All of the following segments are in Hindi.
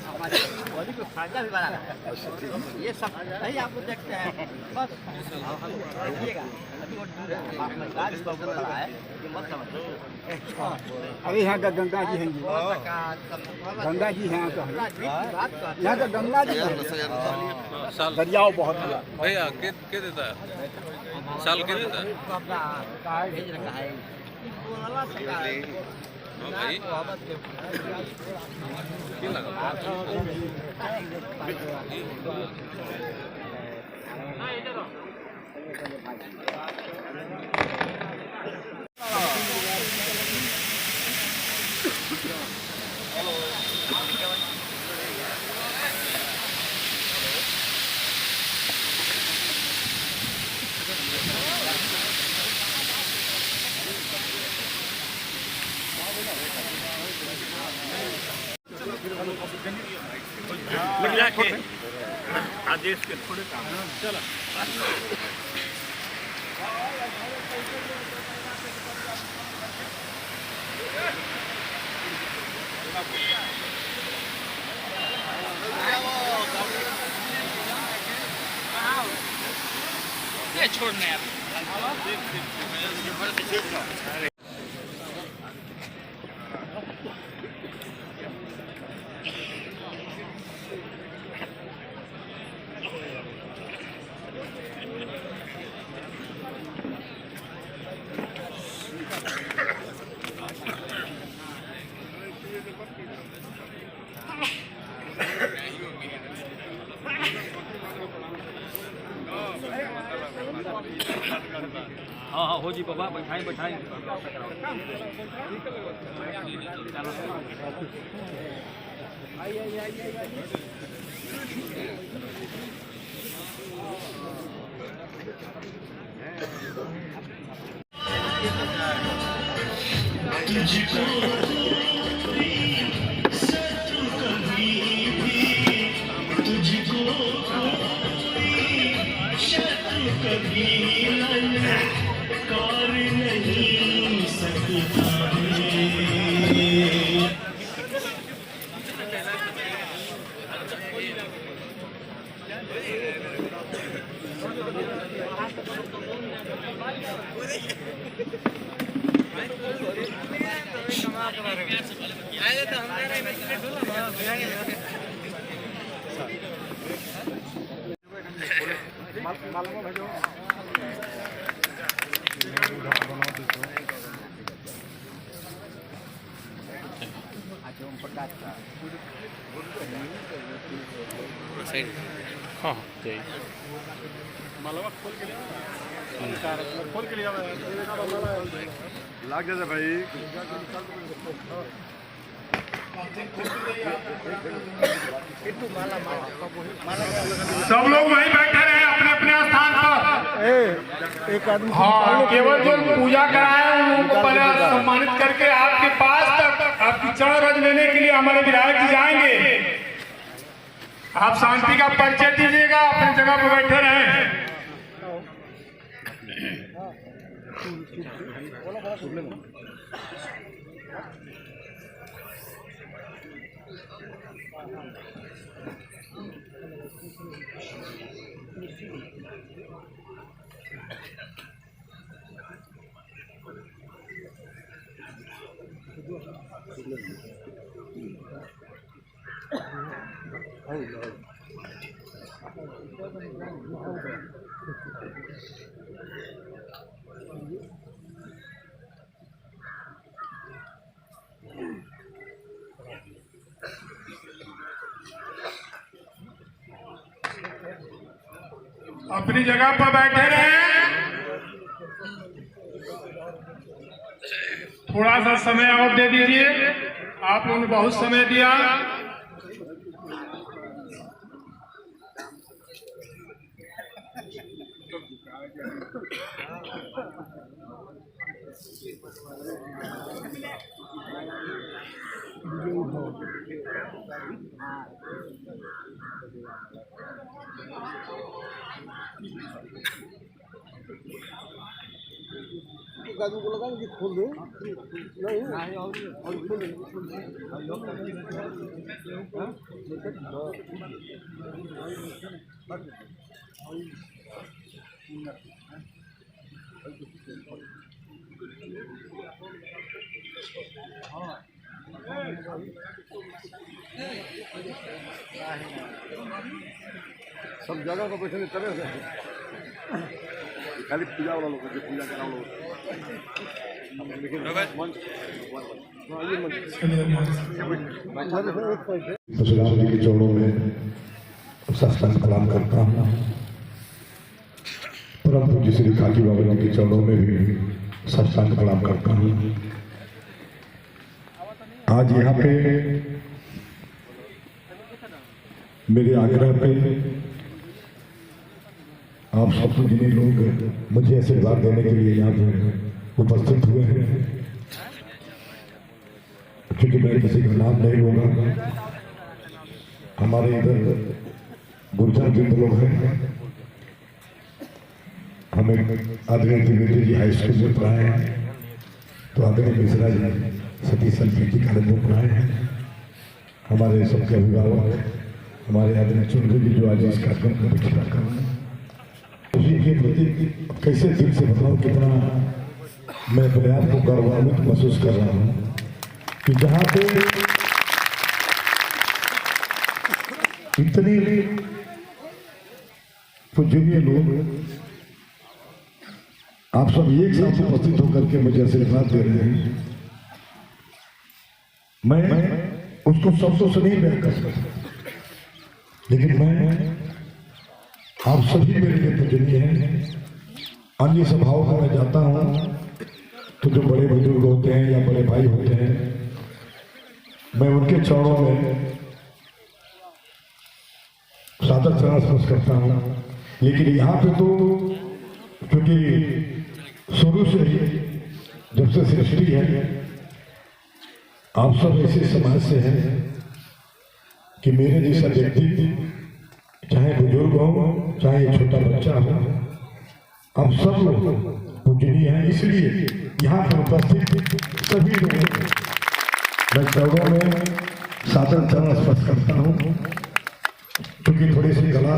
फायदा भी बना ये सब नहीं आपको देखते हैं बस अरे यहाँ का गंगा जी हैं, गंगा जी यहाँ का यहाँ का गंगा जी दरियाओ बहुत है भैया के देता है साल के देता है भाई क्या लगा आदेश के थोड़े काम चलो ये छोड़ने यार हाँ हाँ हो जी बाबा बैठाएं बैठाएं हाँ मालवा खोल के लिया लाग जाता भाई सब लोग वहीं बैठे रहे अपने अपने स्थान पर। एक आदमी हाँ केवल जो पूजा कराए उनको पहले सम्मानित करके आपके पास तक आपकी चरण रज लेने के लिए हमारे विधायक जी जाएंगे। आप शांति का परिचय दीजिएगा, अपनी जगह पर बैठे रहें। अपनी जगह पर बैठे रहे, थोड़ा सा समय और दे दीजिए। आप लोगों ने बहुत समय दिया। एक आदमी को लगा कि खोल दे नहीं और खोल दे सब जगह को बैठने तरह से खाली पूजा वाला लोग पूजा करा लोग परशुराम जी के चरणों में साष्टांग प्रणाम करता हूँ। परम पूज्य श्री काकी बाबा जी के चरणों में भी साष्टांग प्रणाम करता हूँ। आज यहाँ पे मेरे आग्रह पे आप सब जिन्हें लोग मुझे आशीर्वाद देने के लिए यहाँ पे उपस्थित हुए हैं, क्योंकि मैं किसी का नाम नहीं लूँगा। हमारे इधर गुर्जर जिंद लोग हैं, हमें आदरणीय त्रिवेदी जी हाई स्कूल में पढ़ाए हैं, तो आदरणीय मिश्रा जी सतीश जी कॉलेज में पढ़ाए हैं। हमारे सबके अभिभावक हमारे आदरणीय चौधरी जी जो आज इस कार्यक्रम को पिछड़ा कर रहे हैं, उसी के प्रति कैसे दिल से बताऊं कितना मैं अपने आप को गौरवान्वित महसूस कर रहा हूँ कि जहाँ पे इतने पूजनीय लोग आप सब एक साथ उपस्थित होकर के मुझे आशीर्वाद दे रहे हैं। मैं उसको शब्दों से नहीं बयान कर सकता, लेकिन मैं आप सभी मेरे लिए पूजनीय हैं। अन्य सभाओं में मैं जाता हूँ तो जो बड़े बुजुर्ग होते हैं या बड़े भाई होते हैं, मैं उनके चरणों में सादर चरण स्पर्श करता हूँ। लेकिन यहाँ पे तो क्योंकि शुरू से ही जब से सृष्टि है, आप सब ऐसे समाज से हैं कि मेरे जैसा व्यक्ति चाहे बुजुर्ग हो चाहे छोटा बच्चा हो, आप सब लोग पूजनीय हैं। इसलिए यहाँ पर उपस्थित सभी लोगों मैं चरणों में सादर चरण स्पर्श करता हूँ। क्योंकि थोड़ी सी गला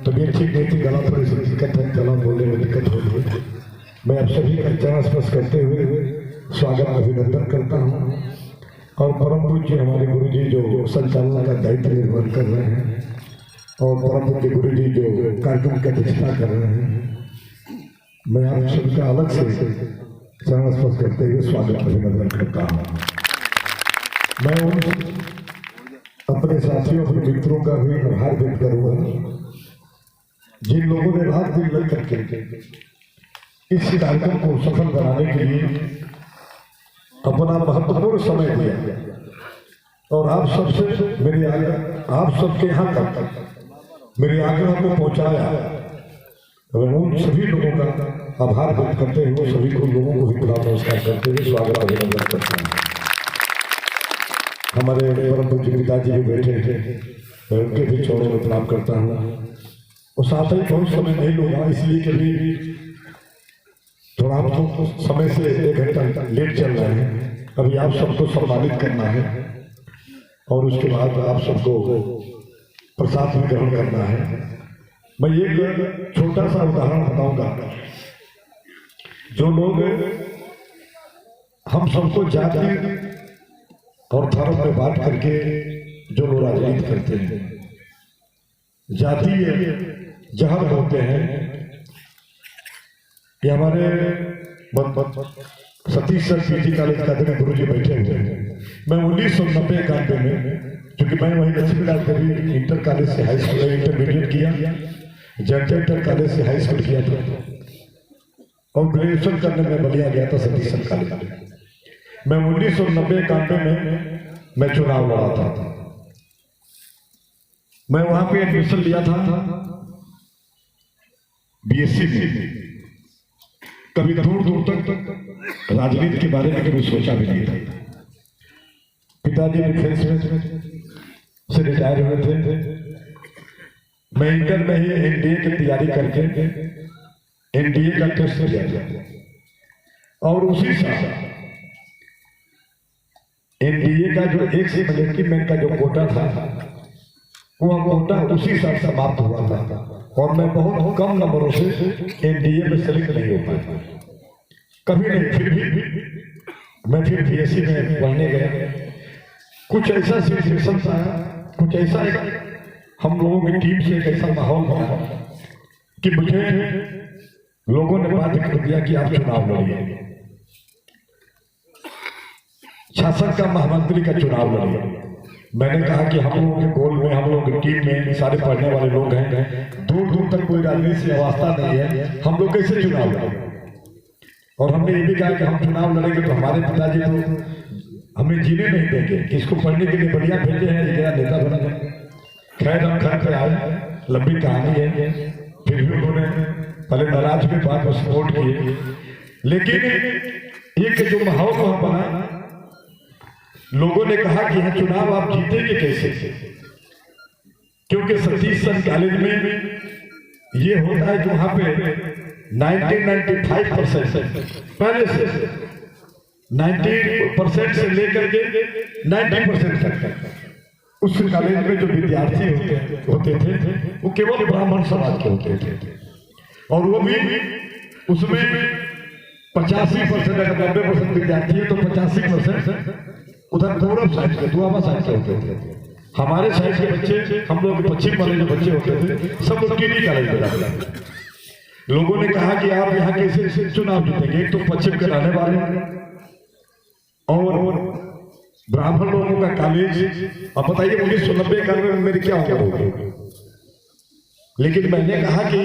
तबीयत ठीक नहीं थी, गला थोड़ी सी दिक्कत है, गला बोलने में दिक्कत हो रही है। मैं आप सभी का चरण स्पर्श करते हुए स्वागत अभिनंदन करता हूँ। और परम पूज्य हमारे गुरु जी जो संचालन का दायित्व निर्वहन कर रहे हैं और परम पूज्य गुरु जी जो कार्यक्रम की अध्यक्षता कर रहे हैं, मैं आप सबका अलग से चरण स्पर्श करते हुए स्वागत अभिनंदन करता हूँ। मैं उन अपने साथियों अपने मित्रों का भी आभार व्यक्त करूँगा जिन लोगों ने रात दिन लग करके इस कार्यक्रम को सफल बनाने के लिए अपना महत्वपूर्ण समय दिया और आप सबसे मेरे आप सबके यहाँ तक मेरे आग्रह को पहुँचाया। उन सभी लोगों का आभार व्यक्त करते हुए सभी को लोगों को भी प्रणाम नमस्कार करते हुए स्वागत अभिनंदन करता हूँ। हमारे परम पूज्य पिताजी भी बैठे थे, मैं उनके भी चरणों में प्रणाम करता हूँ। और साथ ही बहुत समय नहीं लूँगा, इसलिए कभी थोड़ा हमको समय से 1 घंटा लेट चल रहे हैं। अभी आप सबको सम्मानित करना है और उसके बाद आप सबको प्रसाद भी ग्रहण करना है। मैं एक छोटा सा उदाहरण बताऊंगा। जो लोग हम सबको जाति और धर्म में बांट करके जो लोग राजनीति करते हैं, जातीय जहर होते हैं। ये हमारे सतीश सर पीजी कॉलेज का गुरु जी बैठे हुए हैं। मैं 1990-91 में, क्योंकि मैं वहीं लक्ष्मीनाथ देवी इंटर कॉलेज से हाई स्कूल इंटरमीडिएट किया, जनता इंटर कॉलेज से हाई स्कूल किया था और ग्रेजुएशन करने में बलिया गया था सतीश सर कॉलेज में। मैं 1990-91 में मैं चुनाव लड़ा था। मैं वहां पे एडमिशन लिया था बीएससी में। कभी दूर दूर तक राजनीति के बारे में कभी सोचा भी नहीं था। पिताजी डिफेंस में से रिटायर हुए थे। मैं इंटर में ही एनडीए की तैयारी करके एनडीए का टेस्ट दिया था। और उसी साल एनडीए का जो एक मिलिट्री मैन का जो कोटा था वह कोटा उसी साल समाप्त हुआ था और मैं बहुत कम नंबरों से एनडीए में सेलेक्ट नहीं हो पाया, कभी नहीं। फिर भी मैं फिर बीएससी में पढ़ने गया। कुछ ऐसा सिचुएशन था, कुछ ऐसा हम लोगों की टीम से एक ऐसा माहौल बना कि मुझे लोगों ने बात कर दिया कि आप चुनाव लड़िए, शासन का महामंत्री का चुनाव लड़िए। मैंने कहा कि हम लोगों के गोल में, हम लोगों की टीम में सारे पढ़ने वाले लोग हैं, दूर दूर तक कोई राजनीति से वास्ता नहीं है, हम लोग कैसे चुनाव लड़ेंगे। और हमने ये भी कहा कि हम चुनाव लड़ेंगे तो हमारे पिताजी तो हमें जीने नहीं देंगे कि इसको पढ़ने के लिए बढ़िया भेजे हैं, ये नेता बना जाए। खैर हम घर पे आए, लंबी कहानी है। फिर भी उन्होंने पहले नाराज भी बात को सपोर्ट किए, लेकिन एक जो माहौल वहां बना, लोगों ने कहा कि यह चुनाव आप जीतेंगे कैसे, क्योंकि सतीश चंद्र कॉलेज में ये होता है कि वहां पे 95% पहले से 90% से लेकर के 90% तक उस कॉलेज में जो विद्यार्थी होते थे वो केवल ब्राह्मण समाज के होते थे, और वो भी उसमें 85% अगर 90% विद्यार्थी है तो 85% उधर पूर्व साइड के, दुआबा साइड के होते थे। हमारे साइड के बच्चे, हम लोग पश्चिम वाले जो बच्चे होते थे, सब लोग किन्हीं कॉलेज में जाते थे। लोगों ने कहा कि आप यहाँ कैसे चुनाव जीतेंगे, एक तो पश्चिम के रहने वाले और ब्राह्मण लोगों का कॉलेज। अब बताइए 1990 में मेरी क्या होगी। लेकिन मैंने कहा कि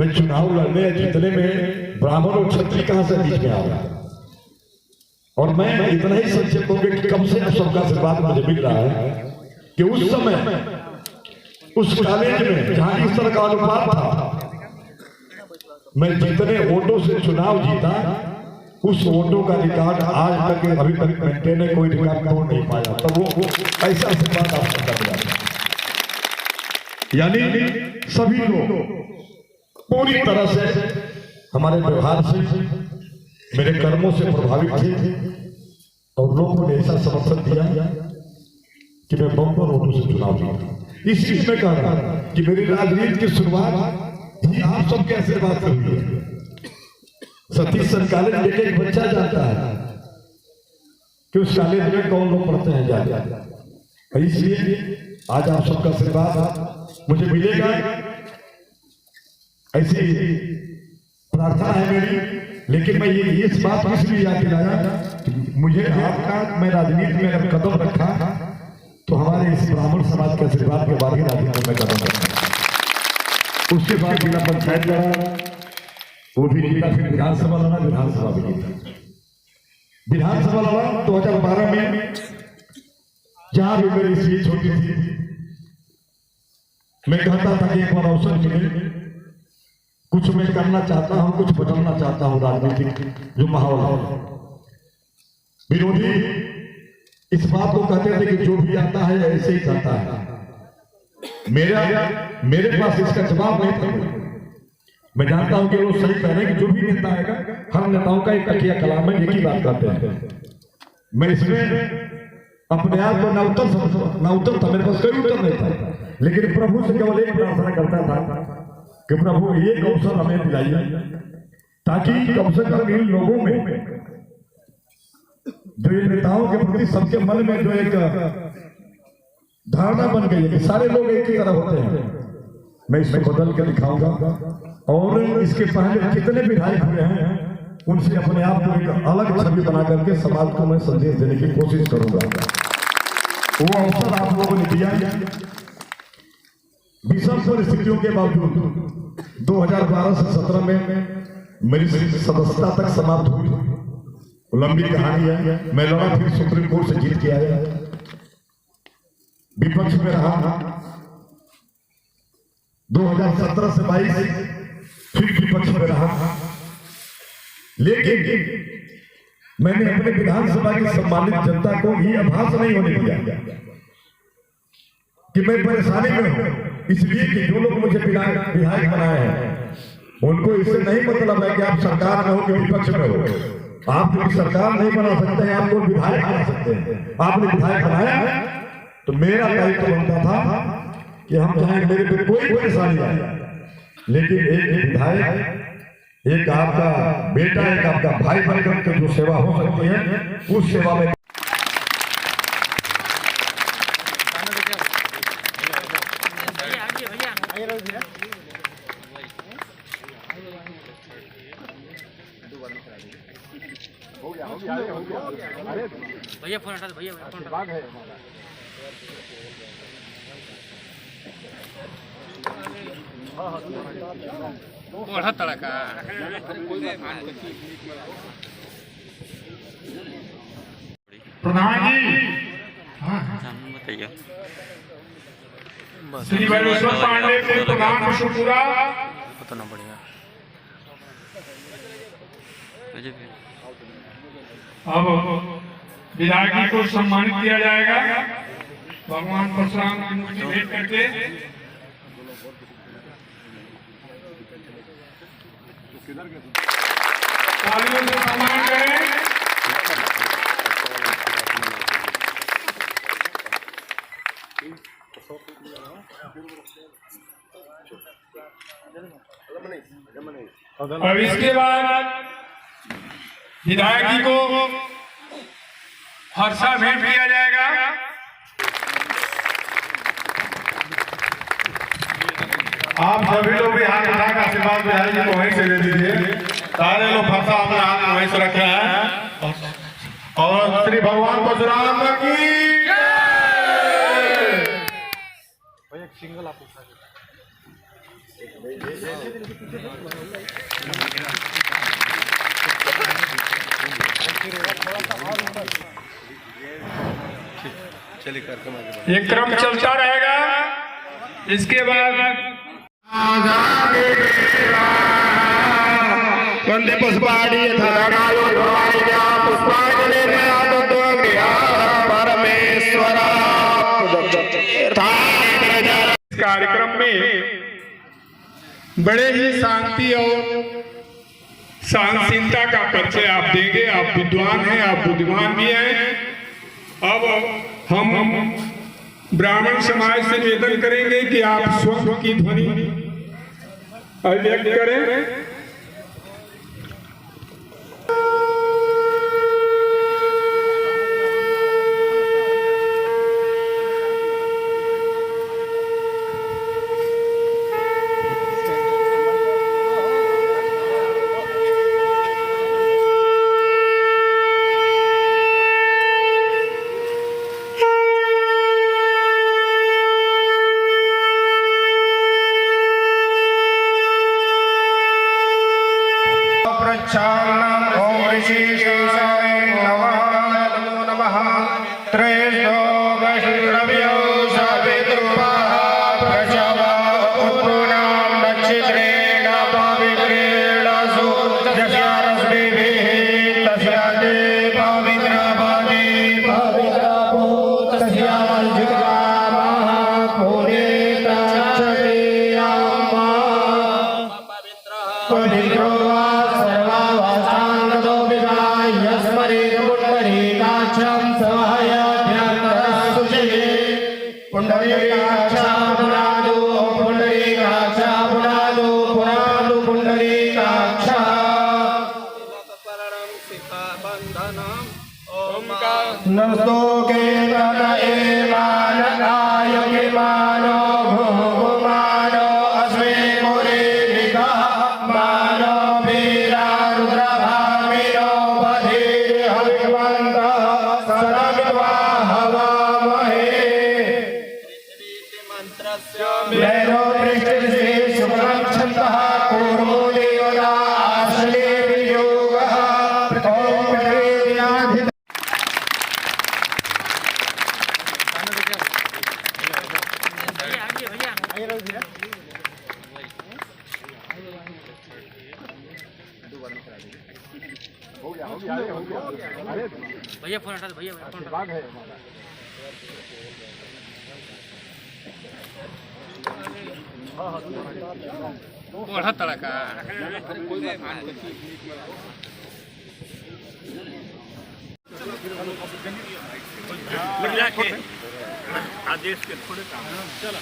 मैं चुनाव लड़ने या जीतने में ब्राह्मण और क्षत्रिय कहां से बीच में आ रहा है, और मैं इतना ही संक्षेप होंगे कि कम से कम सबका आशीर्वाद मुझे मिल रहा है कि उस समय उस कॉलेज में जहां इस तरह का अनुपात था, मैं जितने वोटों से चुनाव जीता, उस वोटों का रिकॉर्ड आज तक अभी तक मेंटेन है, कोई रिकॉर्ड तोड़ नहीं पाया। तो वो ऐसा आशीर्वाद आपको कर रहा है। यानी सभी लोग पूरी तरह से हमारे व्यवहार से, मेरे कर्मों से प्रभावित थे, और लोगों ने ऐसा समर्थन दिया कि मैं बम्पर वोटों से चुनाव जीता। इसलिए मैं कह रहा हूं कि मेरी राजनीति की शुरुआत भी आप सबके आशीर्वाद से हुई है। सतीश चंद्र कॉलेज एक बच्चा जाता है कि उस कॉलेज में कौन लोग पढ़ते हैं जाते, इसलिए आज आप सबका आशीर्वाद मुझे मिलेगा, ऐसी प्रार्थना है मेरी। लेकिन मैं ये इस बात को इसलिए याद दिलाया कि मुझे आपका, मैं राजनीति में अगर कदम रखा तो हमारे इस ब्राह्मण समाज के आशीर्वाद के बाद ही राजनीति में कदम रखा। उसके बाद जिला पंचायत लड़ा, वो भी जीता, फिर विधानसभा लड़ा, विधानसभा भी जीता। विधानसभा लड़ा 2012 में, जहां भी मेरी सीट छोटी थी, मैं कहता था कि एक बार अवसर मिले, कुछ मैं करना चाहता हूं, कुछ बदलना चाहता हूं राजनीतिक जो माहौल है। विरोधी इस बात को कहते थे कि जो भी आता है ऐसे ही करता है। मेरे पास इसका जवाब नहीं था। मैं जानता हूं कि लोग सही कह रहे हैं कि जो भी नेता आएगा, हर नेताओं का एक तकिया कलाम में एक ही बात करते हैं। मैं इसमें अपने आप को ना उत्तर था, मेरे पास कोई उत्तर नहीं था, लेकिन प्रभु से केवल एक प्रार्थना करता था कि प्रभु एक अवसर हमें दिलाइए, ताकि कम से कम इन लोगों में, जो इन नेताओं के प्रति सबके मन में जो एक धारणा बन गई है कि सारे लोग एक ही तरह होते हैं, मैं इसको बदल के दिखाऊंगा। और इसके पहले कितने विधायक हुए हैं, उनसे अपने आप को एक अलग छवि बना करके समाज को मैं संदेश देने की कोशिश करूंगा। वो अवसर आप लोगों ने दिया। विषम परिस्थितियों के बावजूद 2012 से 17 में मेरी सदस्यता तक समाप्त हुई। लंबी कहानी है। मैं लड़ा, फिर सुप्रीम कोर्ट से जीत के आया, विपक्ष में रहा। 2017 से 22 फिर विपक्ष में रहा, लेकिन मैंने अपने विधानसभा की सम्मानित जनता को ये आभास नहीं होने दिया कि मैं परेशानी में हूं, इसलिए कि जो लोग मुझे विधायक बनाए हैं उनको इससे नहीं मतलब है कि आप सरकार में हो कि विपक्ष में हो। आप कोई सरकार नहीं बना सकते हैं, आप कोई विधायक बना सकते हैं। आपने विधायक बनाया तो मेरा दायित्व बनता था कि हम चाहे मेरे पे कोई परेशानी आए, लेकिन एक विधायक, एक आपका बेटा, एक आपका भाई बनकर के जो सेवा हो सकती है उस सेवा में भैया फोन हटा दो, भैया फोन हटा दो। ओढ़ा तड़का प्रधान जी, बताइए। श्री वैश्वर पांडे से प्रधान विष्णुपुरा बताना पड़ेगा। अब विधायक जी को सम्मानित किया जाएगा भगवान परशुराम की मूर्ति भेंट करके। तालियों से सम्मान करें। अब इसके बाद विधायक जी को हर्षा भेंट किया जाएगा। आप सभी लोग भी हाथ उठा कर आशीर्वाद विधायक जी को वहीं से दे दीजिए। सारे लोग फरसा अपने हाथ में वहीं से रखे हैं और श्री भगवान परशुराम की सिंगल आप ये क्रम चलता रहेगा। इसके बाद वंदे पुष्पाणि इस कार्यक्रम में बड़े ही शांति और सहनशीलता का परिचय आप देंगे। आप विद्वान हैं, आप बुद्धिमान भी हैं। अब हम ब्राह्मण समाज से निवेदन करेंगे कि आप स्व की ध्वनि अभिव्यक्त करें। भैया फोन हटा दो, भैया फोन हटा दो। ओढ़ा तड़का लग जाके आदेश के थोड़े काम चलो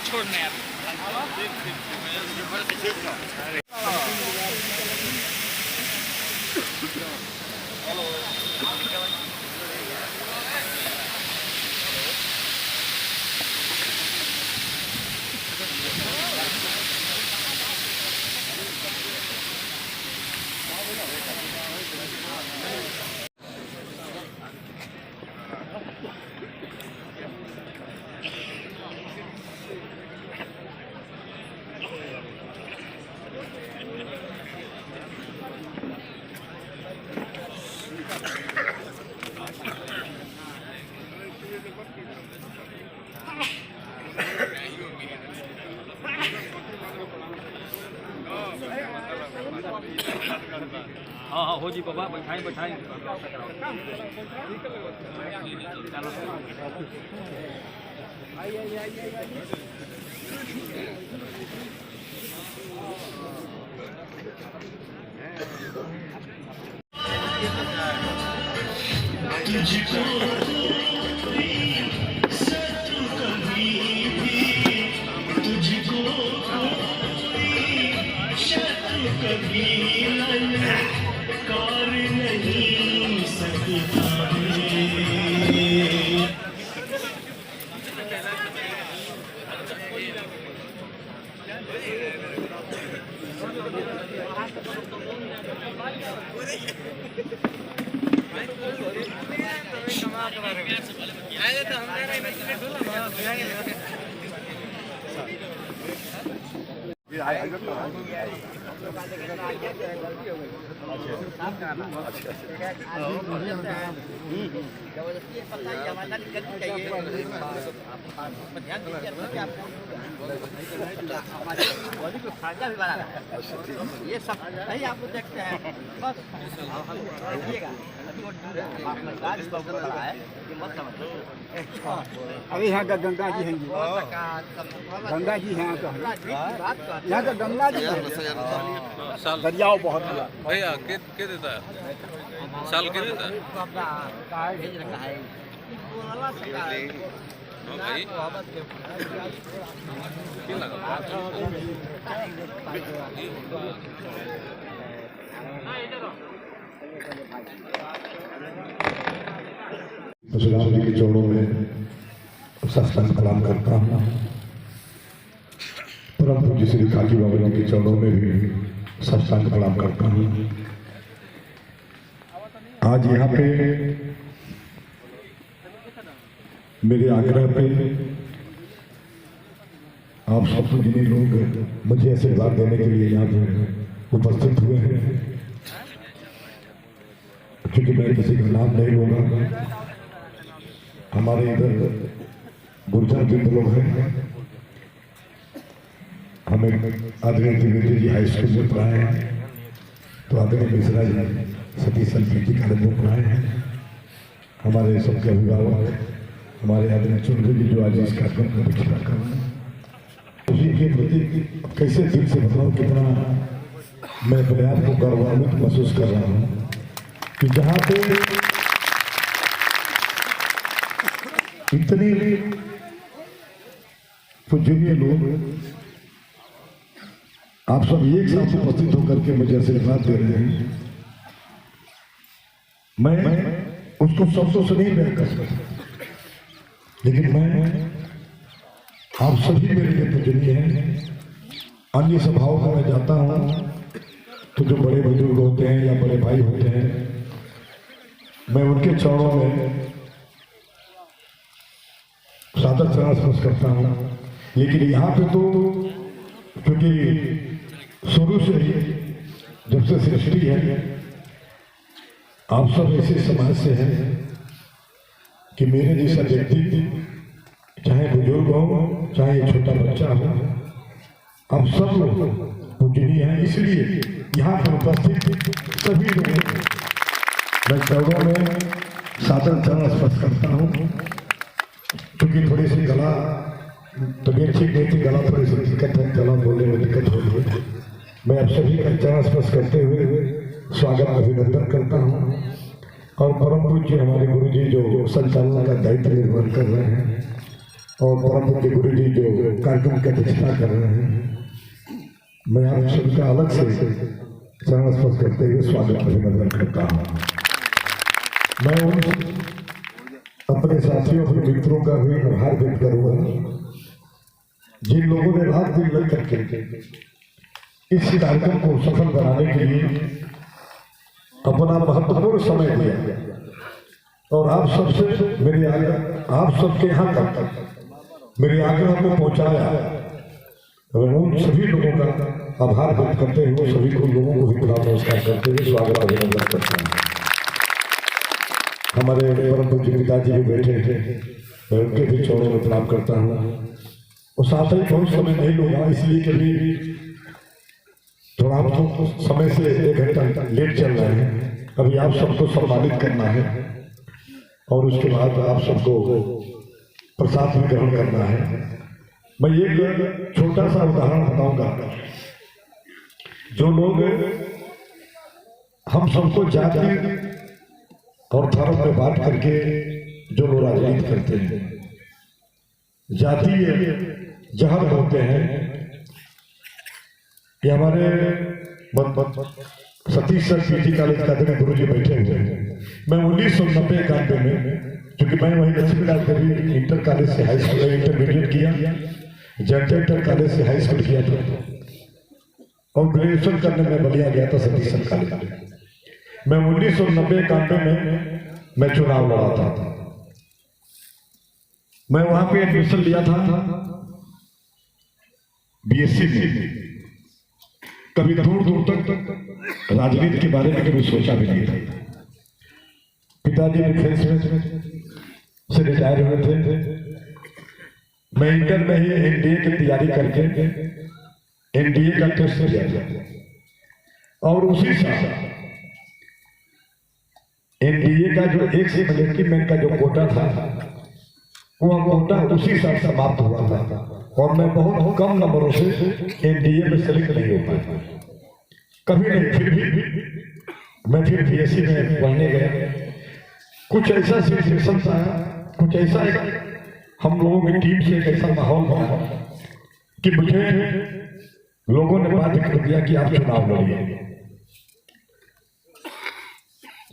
छोड़ने यार हाँ हाँ हो जी बाबा बैठाई बैठाई जबरदस्ती पता ही जमानत करनी चाहिए ध्यान दीजिए हमारी बॉडी को फायदा भी बना रहा है ये सब नहीं आप लोग देखते हैं बस देखिएगा अरे यहाँ का गंगा जी हैं गंगा जी हैं यहाँ का गंगा जी है दरियाओ बहुत हुआ भैया के देता है साल के देता है भेज रखा है भाई परशुराम जी के चरणों में साष्टांग प्रणाम करता हूँ। परम पूज्य श्री काजी बाबा जी के चरणों में भी साष्टांग प्रणाम करता हूँ। आज यहाँ पे मेरे आग्रह पे आप सब जितने लोग मुझे आशीर्वाद देने के लिए यहाँ पे उपस्थित हुए हैं, क्योंकि मैं किसी का नाम नहीं लूंगा, हमारे इधर गुर्जर जिन लोग हैं, हमें आदरणीय त्रिवेदी जी हाई स्कूल में पढ़ाए हैं, तो आदरणीय मिश्रा जी सतीश संस्कृति कॉलेज में पढ़ाए हैं, हमारे सबके अभिभावक हमारे आदरणीय चौधरी जी जो आज इस कार्यक्रम को विचार कर रहे हैं, उसी के प्रति कैसे दिल से बताऊँ कितना मैं अपने आप को गौरवान्वित महसूस कर रहा हूँ कि जहाँ पे इतने पूजनीय लोग आप सब एक साथ उपस्थित होकर के मुझे आशीर्वाद दे रहे हैं, मैं उसको शब्दों से नहीं बयां कर सकता, लेकिन मैं आप सभी मेरे लिए पूजनीय हैं। अन्य सभाओं में मैं जाता हूँ तो जो बड़े बुजुर्ग होते हैं या बड़े भाई होते हैं, मैं उनके चरणों में सादर नमस्कार करता हूँ। लेकिन यहाँ पे तो क्योंकि शुरू से ही जब से सृष्टि है आप सब ऐसे समाज से हैं कि मेरे जैसा व्यक्ति चाहे बुजुर्ग हो चाहे छोटा बच्चा हो, आप सब लोग पूजनीय हैं। इसलिए यहाँ पर उपस्थित सभी लोगों को मैं चरणों में सादर चरण स्पर्श करता हूँ। क्योंकि थोड़ी सी गला तबीयत ठीक नहीं थी, गला थोड़ी सी दिक्कत है, गला बोलने में दिक्कत हो रही है। मैं आप सभी का चरण स्पर्श करते हुए स्वागत अभिनंदन करता हूँ। और परम पूज्य हमारे गुरु जी जो संचालन का दायित्व निर्वहन कर रहे हैं और परम पूज्य गुरु जी जो कार्यक्रम की अध्यक्षता कर रहे हैं, मैं आप सबका अलग से चरण स्पर्श करते हुए स्वागत अभिनंदन करता हूँ। मैं उन अपने साथियों अपने मित्रों का भी आभार व्यक्त करूँगा जिन लोगों ने रात दिन लग करके इस कार्यक्रम को सफल बनाने के लिए अपना महत्वपूर्ण समय दिया और आप सबसे मेरे आग्रह, आप सबके यहाँ तक मेरे आग्रह को पहुँचाया। मैं उन सभी लोगों का आभार व्यक्त करते हुए सभी को लोगों को भी प्रणाम नमस्कार करते हुए स्वागत अभिनंदन करता हूँ। हमारे परम पूज्य पिताजी भी बैठे थे, मैं उनके भी चरणों में प्रणाम करता हूँ। और साथ ही बहुत समय नहीं लूँगा, इसलिए कभी थोड़ा आपको समय से 1 घंटा लेट चल रहे हैं। अभी आप सबको सम्मानित करना है और उसके बाद आप सबको प्रसाद भी ग्रहण करना है। मैं एक छोटा सा उदाहरण बताऊंगा। जो लोग हम सबको जाति और धर्म में बांट करके जो लोग राजनीति करते हैं, जातीय जहर होते हैं। ये हमारे सतीश सर पीजी कॉलेज का गुरु जी बैठे हुए हैं। मैं 1990-91 में, क्योंकि मैं वहीं लक्ष्मीनाथ देवी इंटर कॉलेज से हाई स्कूल इंटरमीडिएट किया, जनता इंटर कॉलेज से हाई स्कूल किया था और ग्रेजुएशन करने में बलिया गया था सतीश सर कॉलेज में। मैं 1990-91 में मैं चुनाव लड़ा था। मैं वहां पे एडमिशन लिया था बीएससी में। कभी दूर दूर तक राजनीति के बारे में कभी सोचा भी नहीं था। पिताजी डिफेंस में से रिटायर हुए थे। मैं इंटर में ही एनडीए की तैयारी करके एनडीए का टेस्ट दिया था और उसी साल एनडीए का जो एक से मिलिट्री का जो कोटा था, वह कोटा उसी साल समाप्त हुआ था और मैं बहुत कम नंबरों से एनडीए में सेलेक्ट नहीं हो पाया। कभी नहीं, फिर भी मैं फिर बीएससी में पढ़ने गया। कुछ ऐसा सिचुएशन था, कुछ ऐसा हम लोगों की टीम से एक ऐसा माहौल बना कि मुझे लोगों ने बाध्य कर दिया कि आप चुनाव लड़िए,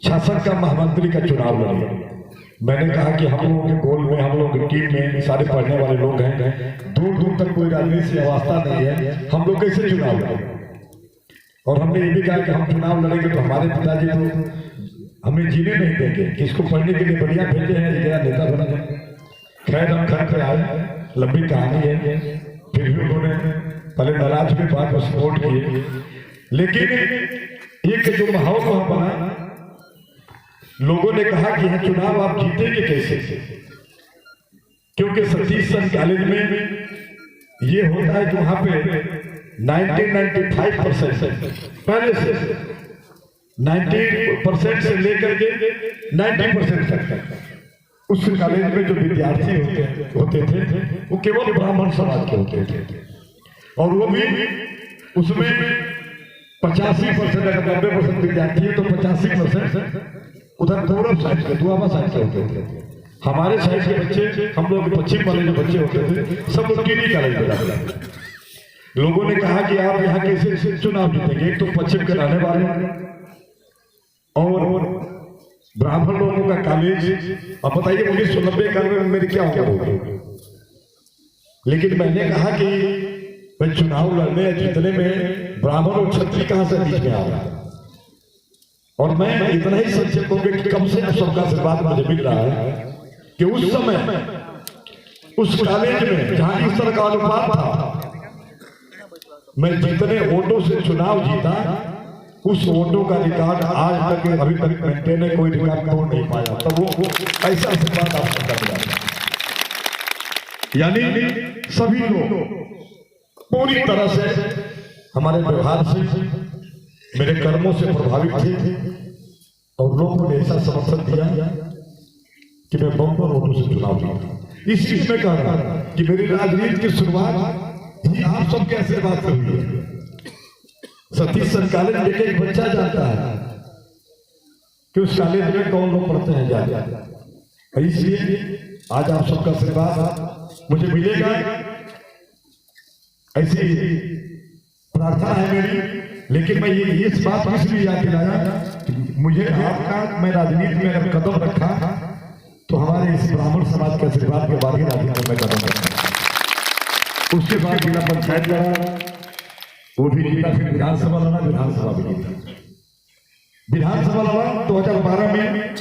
शासन का महामंत्री का चुनाव लड़िए। मैंने कहा कि हम लोगों के गोल में, हम लोगों की टीम में सारे पढ़ने वाले लोग हैं, दूर दूर तक कोई राजनीति से वास्ता नहीं है, हम लोग कैसे चुनाव लड़ेंगे। और हमने ये भी कहा कि हम चुनाव लड़ेंगे तो हमारे पिताजी तो हमें जीने नहीं देंगे कि इसको पढ़ने के लिए बढ़िया भेजे हैं, ये नेता बना जाए। खैर हम घर पे आए, लंबी कहानी है। फिर भी उन्होंने पहले नाराज भी बात को सपोर्ट किए, लेकिन एक जो माहौल वहां बना, लोगों ने कहा कि यह चुनाव आप जीतेंगे कैसे, क्योंकि सतीश सर कॉलेज में ये होता है कि वहां पे 95% पहले से 90% से लेकर के 90% तक उस कॉलेज में जो विद्यार्थी होते थे वो केवल ब्राह्मण समाज के होते थे और वो भी उसमें 85% अगर 90% विद्यार्थी है तो 85% उधर पूर्व साइड के, दुआबा साइड के होते थे। हमारे साइड के बच्चे, हम लोग पश्चिम वाले जो बच्चे होते थे, सब लोग टीवी कॉलेज में जाते। लोगों ने कहा कि आप यहाँ कैसे चुनाव जीतेंगे, एक तो पश्चिम के रहने वाले और ब्राह्मण लोगों का कॉलेज। अब बताइए 1990-91 में मेरी क्या होगी। लेकिन मैंने कहा कि मैं चुनाव लड़ने या जीतने में ब्राह्मण और क्षत्रिय कहां से बीच में आ रहा है। और मैं इतना ही सचेत हूं कि कम से कम सबका आशीर्वाद मुझे मिल रहा है कि उस समय उस कॉलेज में जहां इस तरह का अनुपात था, मैं जितने वोटों से चुनाव जीता, उस वोटों का रिकॉर्ड आज तक अभी तक मेंटेन है, कोई रिकॉर्ड तोड़ नहीं पाया। तो वो ऐसा आशीर्वाद आप सबका मिला। यानी सभी लोग पूरी तरह से हमारे व्यवहार से, मेरे कर्मों से प्रभावित थे और लोगों ने ऐसा समर्थन दिया कि मैं बम्पर वोटों से चुनाव जीता। इस चीज में कह रहा कि मेरी राजनीति की शुरुआत ही आप सबके आशीर्वाद से हुई है। सतीश सर कॉलेज लेके एक बच्चा जाता है कि उस कॉलेज में कौन लोग पढ़ते हैं जा, इसलिए आज आप सबका आशीर्वाद मुझे मिलेगा, ऐसी प्रार्थना है मेरी। लेकिन मैं ये इस बात को इसलिए याद दिलाया कि मुझे आपका, मैं राजनीति में अगर कदम रखा तो हमारे इस ब्राह्मण समाज के आशीर्वाद के बाद ही राजनीति में कदम रखा। उसके बाद जिला पंचायत लड़ा, वो भी जीता, फिर विधानसभा लड़ा, विधानसभा भी जीता। विधानसभा लड़ा 2012 में,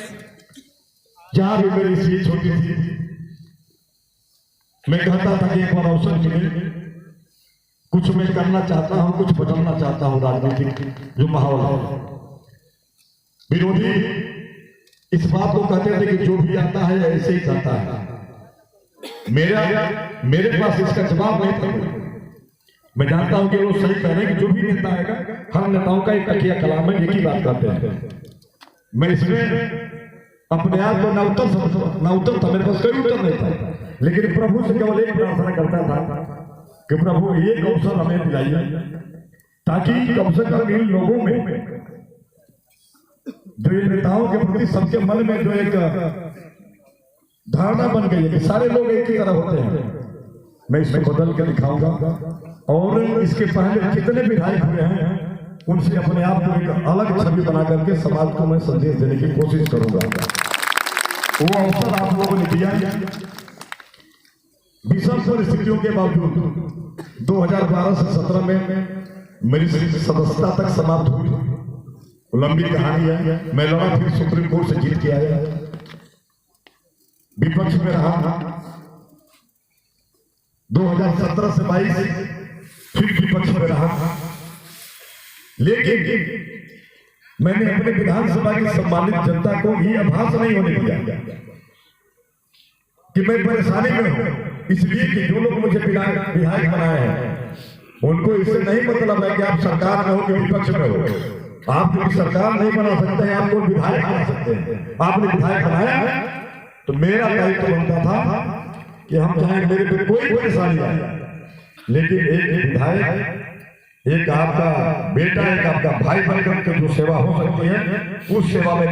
जहां भी मेरी सीट छोटी थी, मैं कहता था कि एक बार अवसर मिले, कुछ मैं करना चाहता हूं, कुछ बदलना चाहता हूं राजनीतिक जो माहौल है। विरोधी इस बात को कहते थे कि जो भी आता है ऐसे ही करता है। मेरे पास इसका जवाब नहीं था। मैं जानता हूं कि वो सही कह रहे हैं कि जो भी नेता आएगा, हम नेताओं का एक तकिया कलाम में एक ही बात करते हैं। मैं इसमें अपने आप को ना उत्तर था, मेरे पास कोई उत्तर नहीं था, लेकिन प्रभु से केवल एक प्रार्थना करता था कि प्रभु एक अवसर हमें दिलाइए, ताकि कम से कम इन लोगों में, जो इन नेताओं के प्रति सबके मन में जो एक धारणा बन गई है कि सारे लोग एक ही तरह होते हैं, मैं इसमें बदल कर दिखाऊंगा। और इसके पहले जितने विधायक हुए हैं उनसे अपने आप को एक अलग छवि बना करके समाज को मैं संदेश देने की कोशिश करूंगा। वो अवसर आप लोगों ने दिया। विषम परिस्थितियों के बावजूद 2012 से 17 में मेरी सदस्यता तक समाप्त हुई। लंबी कहानी है। मैं लड़ा, फिर सुप्रीम कोर्ट से जीत के आया, विपक्ष में रहा, 2017 से 22 फिर विपक्ष में रहा। लेकिन मैंने अपने विधानसभा की सम्मानित जनता को ये आभास नहीं होने दिया कि मैं परेशानी में हूं, इसलिए कि जो लोग मुझे विधायक बनाए हैं उनको इससे नहीं मतलब है कि आप सरकार में हो कि विपक्ष में हो। आप जो सरकार नहीं बना सकते हैं, आप लोग विधायक बना सकते हैं। आपने विधायक बनाया तो मेरा दायित्व बनता था कि हम चाहे मेरे पे कोई परेशानी आए, लेकिन एक विधायक, एक आपका बेटा, एक आपका भाई बनकर के जो सेवा हो सकती है, उस सेवा में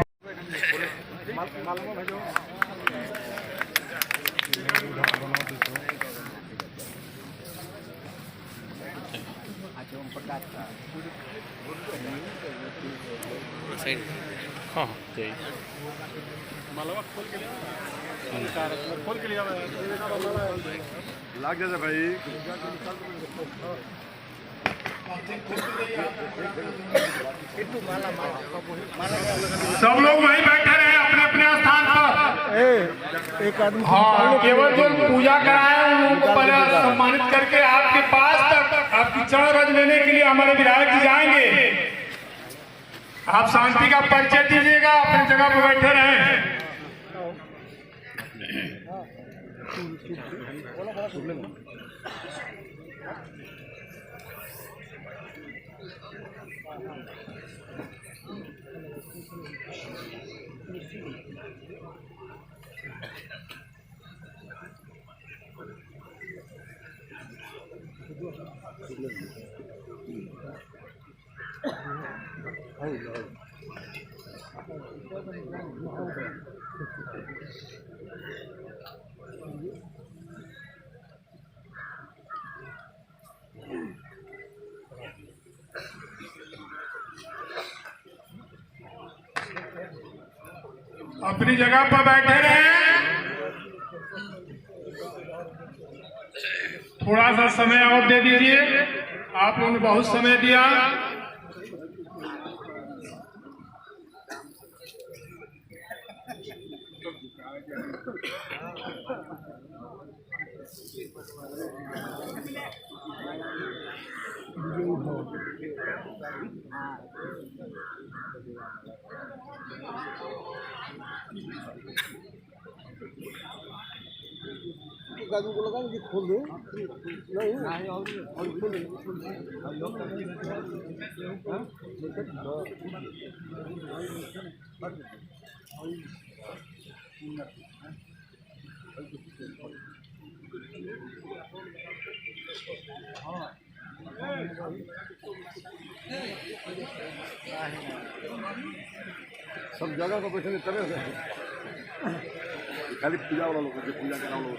हाँ खोल के लिया लाग जाता भाई। सब लोग वहीं बैठे रहे अपने अपने स्थान पर। एक आदमी हाँ, केवल जो पूजा कराए उनको पहले सम्मानित करके आपके पास तक आपकी चरण रज लेने के लिए हमारे विधायक जी जाएंगे। आप शांति का परिचय दीजिएगा, अपनी जगह पर बैठे रहें। अपनी जगह पर बैठे रहे। थोड़ा सा समय और दे दीजिए, आप लोगों ने बहुत समय दिया। आदमी को लगा कि खोल दे नहीं और खोल दे सब जगह पर बैठे करे खाली पूजा वाला लोग पूजा करना लोग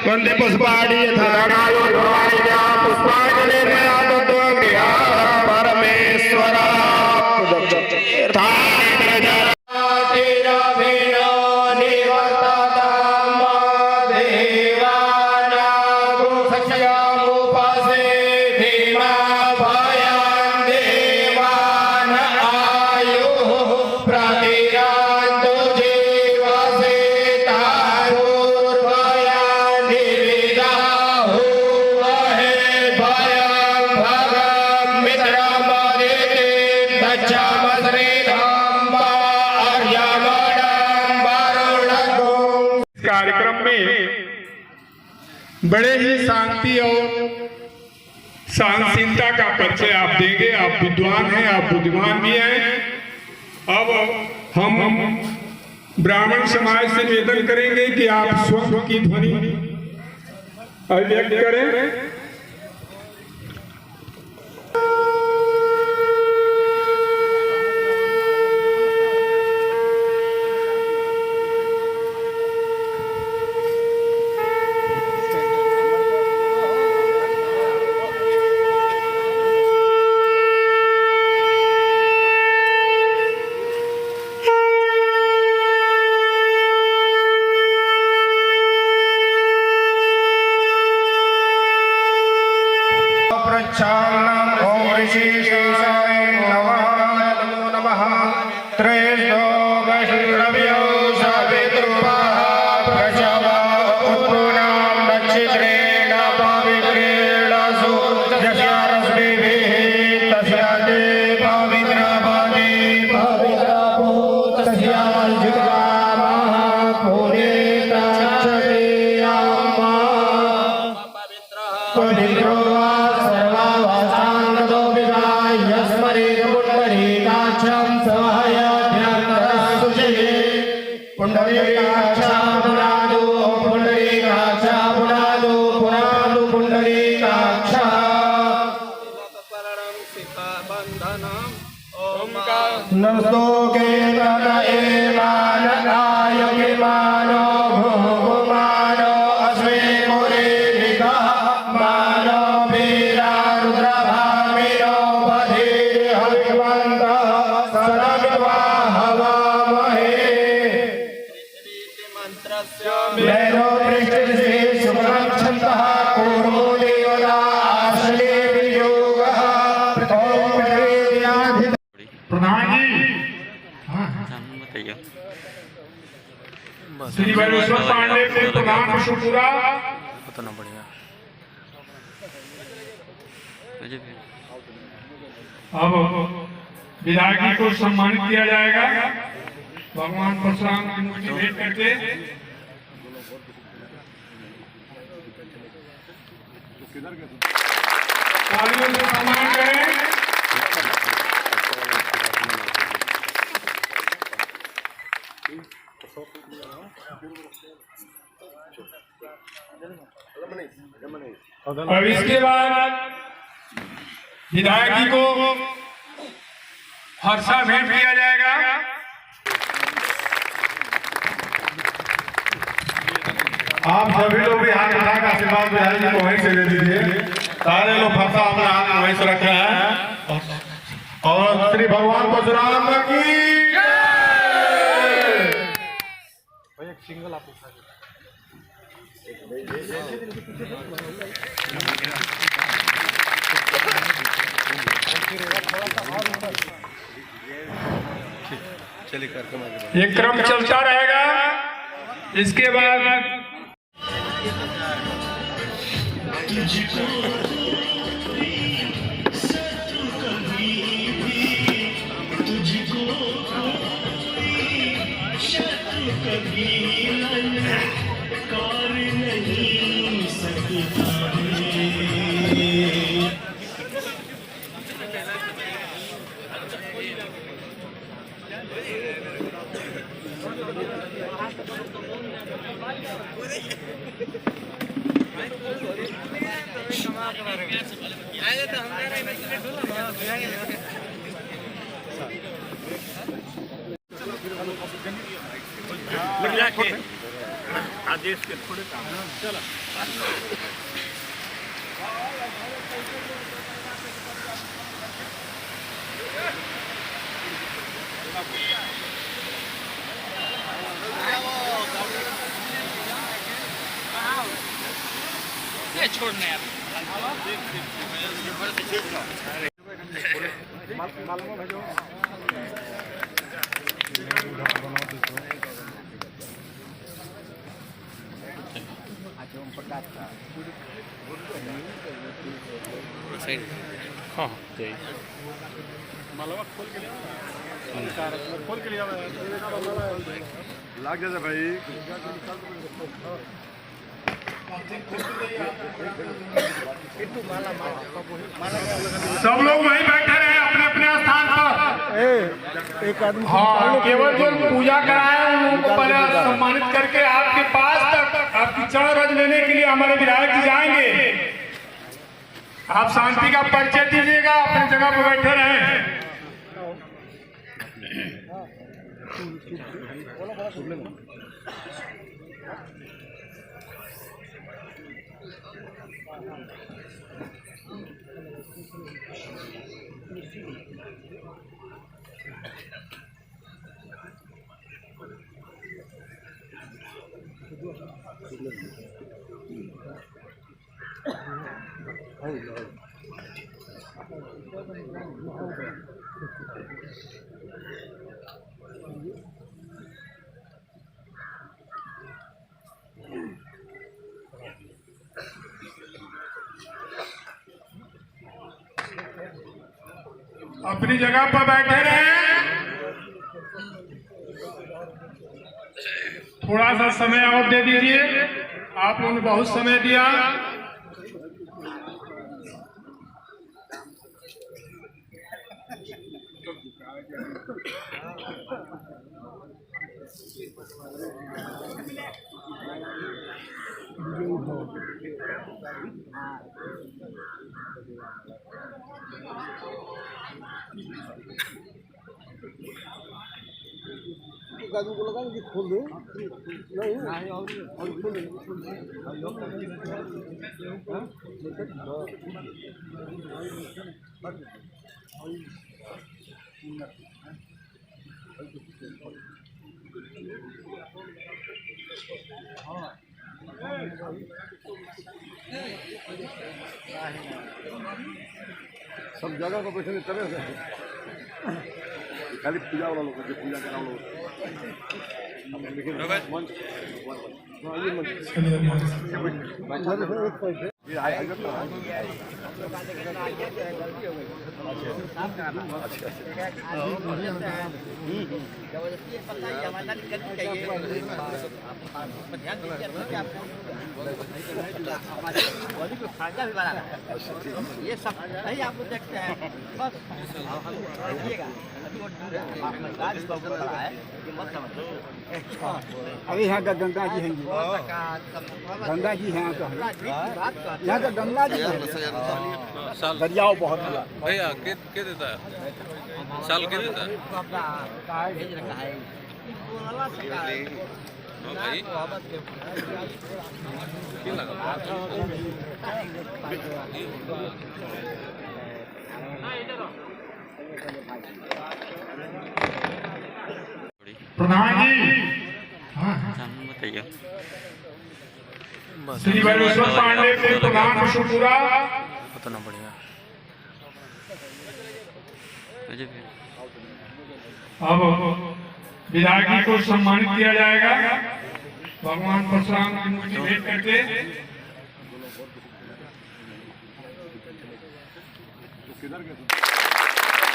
वंदे पुष्पाणि परमेश्वरा कार्यक्रम में बड़े ही शांति और सहनशीलता का परिचय आप देंगे। आप विद्वान हैं, आप बुद्धिमान भी हैं। अब हम ब्राह्मण समाज से निवेदन करेंगे कि आप स्वस्थ की ध्वनि अभिव्यक्त करें। श्री वैश्वर पांडे के प्रधान विष्णुपुरा बताना पड़ेगा। अब विधायक जी को सम्मानित किया जाएगा भगवान परशुराम की मूर्ति भेंट करके। तालियों से सम्मान करें। अब इसके बाद विधायक जी को हर्षा भेंट किया जाएगा। आप सभी लोग भी हाथ उठाकर आशीर्वाद विधायक जी को वहीं से दे दीजिए। सारे लोग फरसा अपने हाथ में वहीं से रखे हैं और श्री भगवान परशुराम की सिंगल आप उठा चलिए कार्यक्रम ये क्रम चलता रहेगा। इसके बाद के आदेश के थोड़े काम छोड़ने हाँ लाग जाता भाई सब लोग वहीं बैठे रहे अपने अपने स्थान पर। एक आदमी हाँ, केवल जो पूजा कराए उन लोगों को पहले सम्मानित करके आपके पास तक आपकी चरण रज लेने के लिए हमारे विधायक जी जाएंगे। आप शांति का परिचय दीजिएगा, अपनी जगह पर बैठे रहें। अपनी जगह पर बैठे रहे। थोड़ा सा समय और दे दीजिए, आप लोगों ने बहुत समय दिया। गाड़ी को लगा कि खोल दो नहीं और खोल दो सब जगह पर बैठे तरह से खाली पूजा वाला लोग पूजा करा लोग फायदा भी बड़ा ये सब नहीं आप देखते हैं बस अभी यहाँ का गंगा जी हैं, गंगा जी हैं यहाँ का गंगा जी है। दरियाओ बहुत बड़ा भैया के देता है साल के देता है भेज रखा है भाई क्या लगा प्रधान जी बताइए श्री वैश्वर पांडे के प्रधान विष्णुपुरा बताना पड़ेगा अब विधायक जी को सम्मानित किया जाएगा भगवान परशुराम की मूर्ति भेंट करके।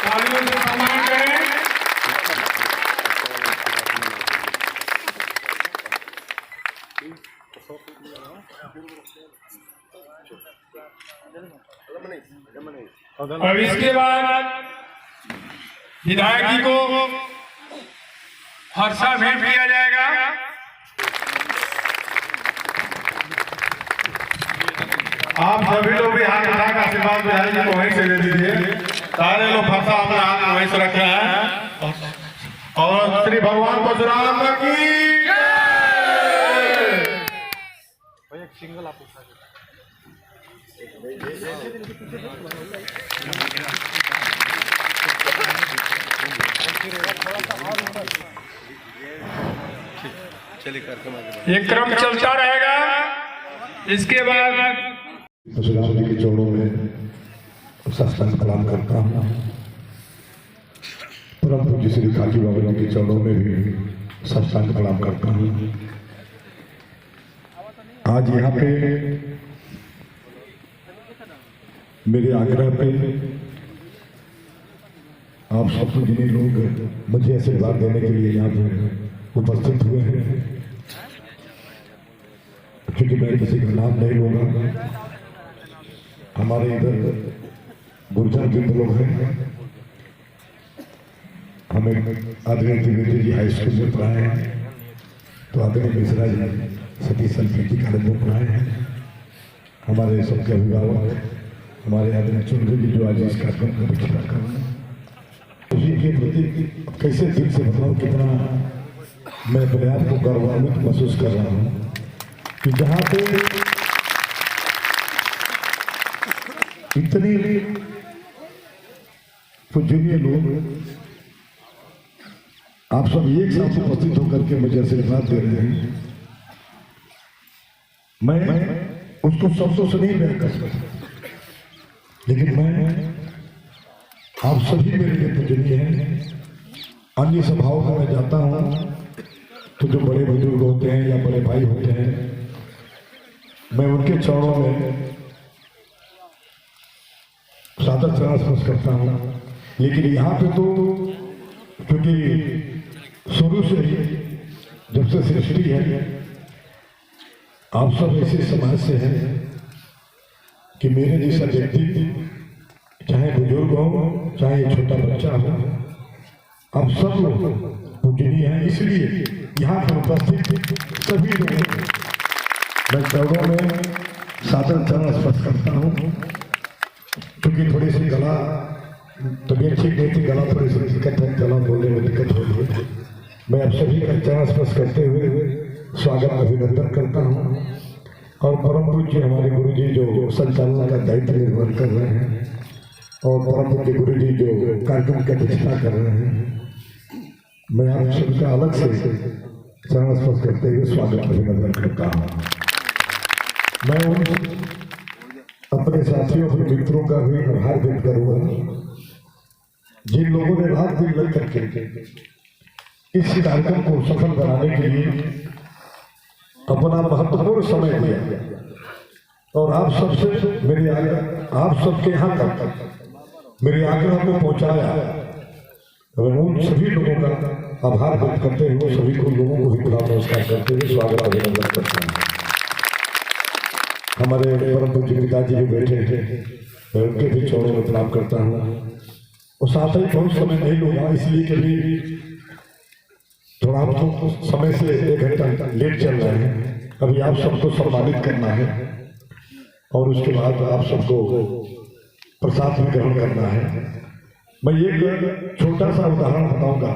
तालियों से सम्मान करें। अब इसके बाद विधायक जी को हर्षा भेंट किया जाएगा। आप सभी लोग भी हाथ उठा कर आशीर्वाद विधायक जी को वहीं से दे दीजिए। सारे लोग फरसा अपने हाथ में वहीं से रखे हैं और श्री भगवान परशुराम की ये क्रम चलता रहेगा। इसके बाद परशुराम जी के चरणों में साष्टांग प्रणाम करता हूँ। परम पूज्य श्री काजी बाबा जी के चरणों में भी साष्टांग प्रणाम करता हूँ। आज यहाँ पे मेरे आग्रह पे आप सब जितने लोग मुझे आशीर्वाद देने के लिए यहाँ पे उपस्थित हुए हैं, क्योंकि मैं किसी का नाम नहीं लूँगा, हमारे इधर गुर्जर जितने लोग हैं, हमें आदरणीय त्रिवेदी जी हाई स्कूल में पढ़ाए हैं, तो आदरणीय मिश्रा जी सतीश पीजी कॉलेज में पढ़ाए हैं। हमारे सबके अभिभावक हमारे आदरणीय चौधरी जी जो आज इस कार्यक्रम को पिछड़ा कर रहे हैं, उसी के प्रति कैसे दिल से बताऊँ कितना मैं अपने आप को गौरवान्वित महसूस कर रहा हूँ कि जहाँ पे इतने पूजनीय लोग आप सब एक साथ उपस्थित होकर के मुझे आशीर्वाद दे रहे हैं, मैं उसको शब्दों से नहीं बयान कर सकता, लेकिन मैं आप सभी मेरे लिए पूजनीय हैं। अन्य सभाओं में मैं जाता हूँ तो जो बड़े बुजुर्ग होते हैं या बड़े भाई होते हैं, मैं उनके चरणों में सादर चरण स्पर्श करता हूँ। लेकिन यहाँ पे तो क्योंकि शुरू से ही जब से सृष्टि है, आप सब ऐसे समाज से हैं कि मेरे जैसा व्यक्ति चाहे बुजुर्ग हो चाहे छोटा बच्चा हो, आप सब लोग पूजनीय हैं। इसलिए यहाँ पर उपस्थित सभी लोगों मैं चरणों में सादर चरण स्पर्श करता हूँ, क्योंकि थोड़ी सी गला तबीयत ठीक नहीं थी, गला थोड़ी सी दिक्कत है, गला बोलने में दिक्कत हो रही है। मैं आप सभी का चरण स्पर्श करते हुए स्वागत अभिनंदन करता हूँ। और परम पूज्य हमारे गुरु जी जो संचालन का दायित्व निर्वहन कर रहे हैं और परम पूज्य गुरु जी जो कार्यक्रम की अध्यक्षता कर रहे हैं, मैं आप सबका अलग से चरण स्पर्श करते हुए स्वागत अभिनंदन करता हूँ। मैं उन अपने साथियों अपने मित्रों का भी आभार व्यक्त करूँगा जिन लोगों ने रात दिन लग करके इस कार्यक्रम को सफल बनाने के लिए अपना महत्वपूर्ण समय दिया और आप सबसे मेरे आग्रह आप सबके यहाँ तक मेरे आग्रह को पहुँचाया। मैं उन सभी लोगों का आभार व्यक्त करते हुए सभी को लोगों को भी प्रणाम नमस्कार करते हुए स्वागत अभिनंदन करता हूँ। हमारे परम पूज्य पिताजी भी बैठे थे, मैं उनके भी चरणों में प्रणाम करता हूँ। और साथ ही बहुत समय नहीं लूँगा, इसलिए कि भी थोड़ा आपको समय से 1 घंटा लेट चल रहे हैं। अभी आप सबको सम्मानित करना है और उसके बाद आप सबको प्रसाद भी ग्रहण करना है। मैं एक छोटा सा उदाहरण बताऊंगा।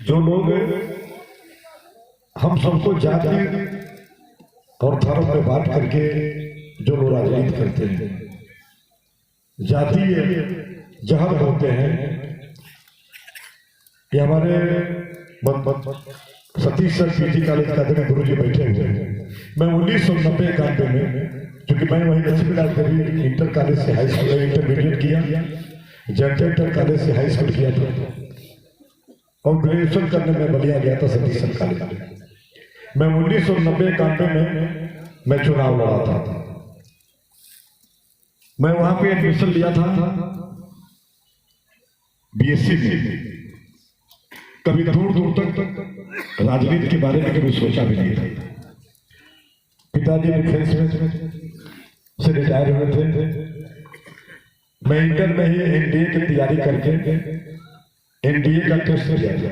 जो लोग हम सबको जाति और धर्म में बांट करके जो लोग राजनीति करते हैं, जातीय जहर होते हैं, ये हमारे सतीश सर पीजी कॉलेज का गुरु जी बैठे हुए हैं। मैं 1990-91 में, क्योंकि मैं वही लक्ष्मीलाल देवी इंटर कॉलेज से हाई स्कूल इंटरमीडिएट किया, जनता इंटर कॉलेज से हाई स्कूल किया था और ग्रेजुएशन करने में बलिया गया था सतीश सर कॉलेज में। मैं 1990-91 में मैं चुनाव लड़ा था। मैं वहां पे एडमिशन लिया था बीएससी में। कभी दूर दूर तक राजनीति के बारे में कभी सोचा भी नहीं था। पिताजी डिफेंस में से रिटायर हुए थे। मैं इंटर में ही एनडीए की तैयारी करके एनडीए का टेस्ट दिया था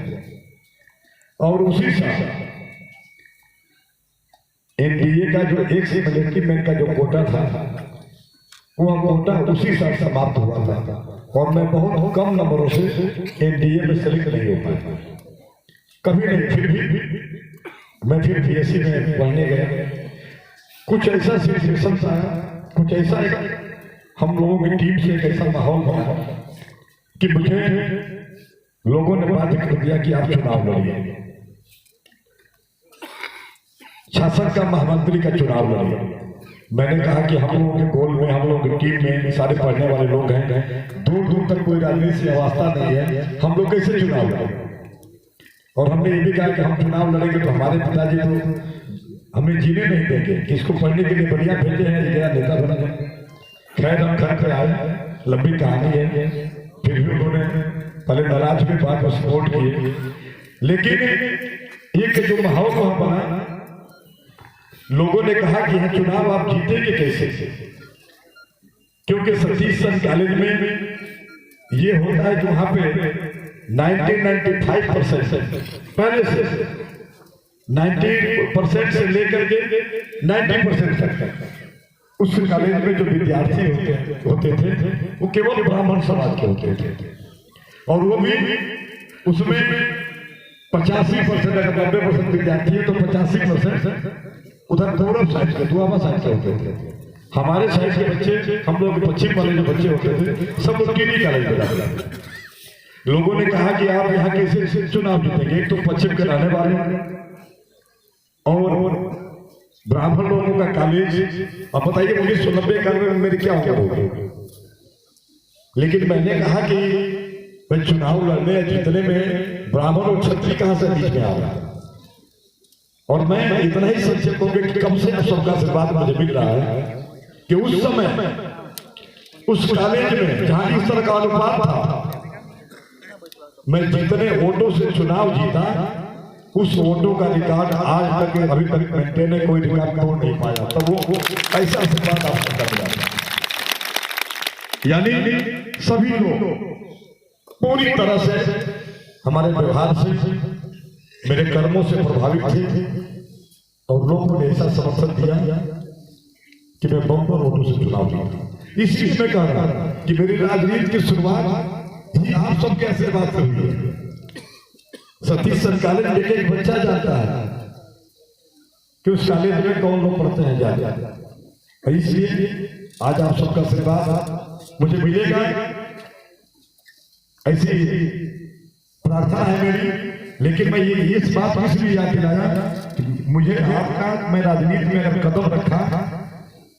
और उसी साल एनडीए का जो एक सेलेक्टिव का जो कोटा था, वह कोटा उसी साल समाप्त हुआ था और मैं बहुत कम नंबरों से एनडीए में सेलेक्ट नहीं हो पाया। कभी नहीं, फिर भी मैं फिर बीएससी में पढ़ने गया कुछ ऐसा सिचुएशन था, कुछ ऐसा हम लोगों की टीम से एक ऐसा माहौल बना कि मुझे लोगों ने बात कर दिया कि आप चुनाव लड़िए, शासन का महामंत्री का चुनाव लड़िए। मैंने कहा कि हम लोगों के गोल में, हम लोगों की टीम में सारे पढ़ने वाले लोग हैं, दूर दूर तक कोई राजनीति से वास्ता नहीं है, हम लोग कैसे चुनाव लड़ेंगे। और हमने ये भी कहा कि हम चुनाव लड़ेंगे तो हमारे पिताजी तो हमें जीने नहीं देंगे, किसको पढ़ने के लिए बढ़िया भेजे हैं, ये नेता बना। खैर हम घर पे आए, लंबी कहानी है, फिर भी उन्होंने पहले नाराज भी बात को सपोर्ट किए, लेकिन एक जो माहौल वहां बना, लोगों ने कहा कि यह चुनाव आप जीतेंगे कैसे, क्योंकि सतीश चंद्र कॉलेज में ये होता है कि वहां पे 95% पहले से 90% से लेकर के 90% तक उस कॉलेज में जो विद्यार्थी होते थे वो केवल ब्राह्मण समाज के होते थे, और वो भी उसमें 85% अगर 90% विद्यार्थी है तो 85% उधर पूर्व साइड के, दुआबा साइड के होते थे। हमारे साइड के बच्चे, हम लोग पश्चिम वाले जो बच्चे होते थे, सब लोग टीवी कॉलेज में जाते। लोगों ने कहा कि आप यहाँ कैसे चुनाव जीतेंगे, एक तो पश्चिम के रहने वाले और ब्राह्मण लोगों का कॉलेज। अब बताइए 1990 में मेरी क्या होगी। लेकिन मैंने कहा कि मैं चुनाव लड़ने जीतने में ब्राह्मण और क्षत्रिय कहां से बीच में आ रहा है, और मैं इतना ही संक्षेप होंगे कि कम से कम सबका आशीर्वाद मुझे मिल रहा है कि उस समय उस कॉलेज में जहां इस तरह का अनुपात था, मैं जितने वोटों से चुनाव जीता, उस वोटों का रिकॉर्ड आज तक अभी तक मेंटेन है, कोई रिकॉर्ड तोड़ नहीं पाया। तो वो ऐसा आशीर्वाद आपको मिल रहा है। यानी सभी लोग पूरी तरह से हमारे व्यवहार से, मेरे कर्मों से प्रभावित थे, और लोगों ने ऐसा समर्थन दिया कि मैं बम्पर वोटों से चुनाव जीता। इस चीज में कह रहा हूं कि मेरी राजनीति की शुरुआत ही आप सबके आशीर्वाद से हुई है। सतीश चंद्र कॉलेज लेके एक बच्चा जाता है कि उस कॉलेज में कौन लोग पढ़ते हैं जाते, इसलिए आज आप सबका आशीर्वाद मुझे मिलेगा, ऐसी प्रार्थना है मेरी। लेकिन मैं ये इस बात को इसलिए याद दिलाया कि मुझे आपका, मैं राजनीति में अगर कदम रखा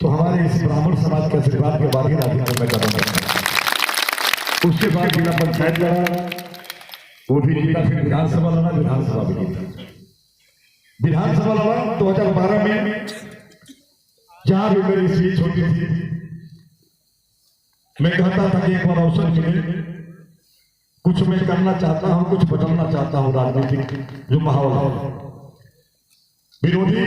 तो हमारे इस ब्राह्मण समाज के आशीर्वाद के बाद ही राजनीति में कदम रखा। उसके बाद जिला पंचायत लड़ा, वो भी जीता, फिर विधानसभा लड़ा, विधानसभा भी जीता। विधानसभा लड़ा 2012 में, जहां भी मेरी सीट छोटी थी, मैं कहता था कि एक बार अवसर मिले, कुछ मैं करना चाहता हूं, कुछ बदलना चाहता हूं राजनीतिक जो माहौल है। विरोधी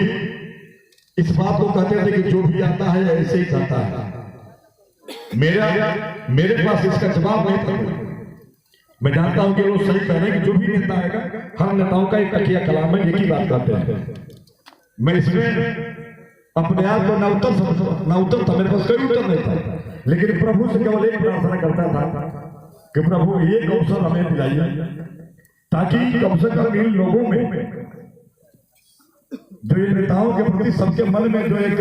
इस बात को कहते थे कि जो भी आता है ऐसे ही करता है। मेरे पास इसका जवाब नहीं था। मैं जानता हूं कि वो सही कह रहे हैं कि जो भी नेता आएगा, हर नेताओं का एक तकिया कलाम में एक ही बात करते हैं। मैं इसमें अपने आप को ना उत्तर था, मेरे पास कोई उत्तर नहीं था, लेकिन प्रभु से केवल एक प्रार्थना करता था कि प्रभु एक अवसर हमें दिलाइए, ताकि कम से कम इन लोगों में, जो इन नेताओं के प्रति सबके मन में जो एक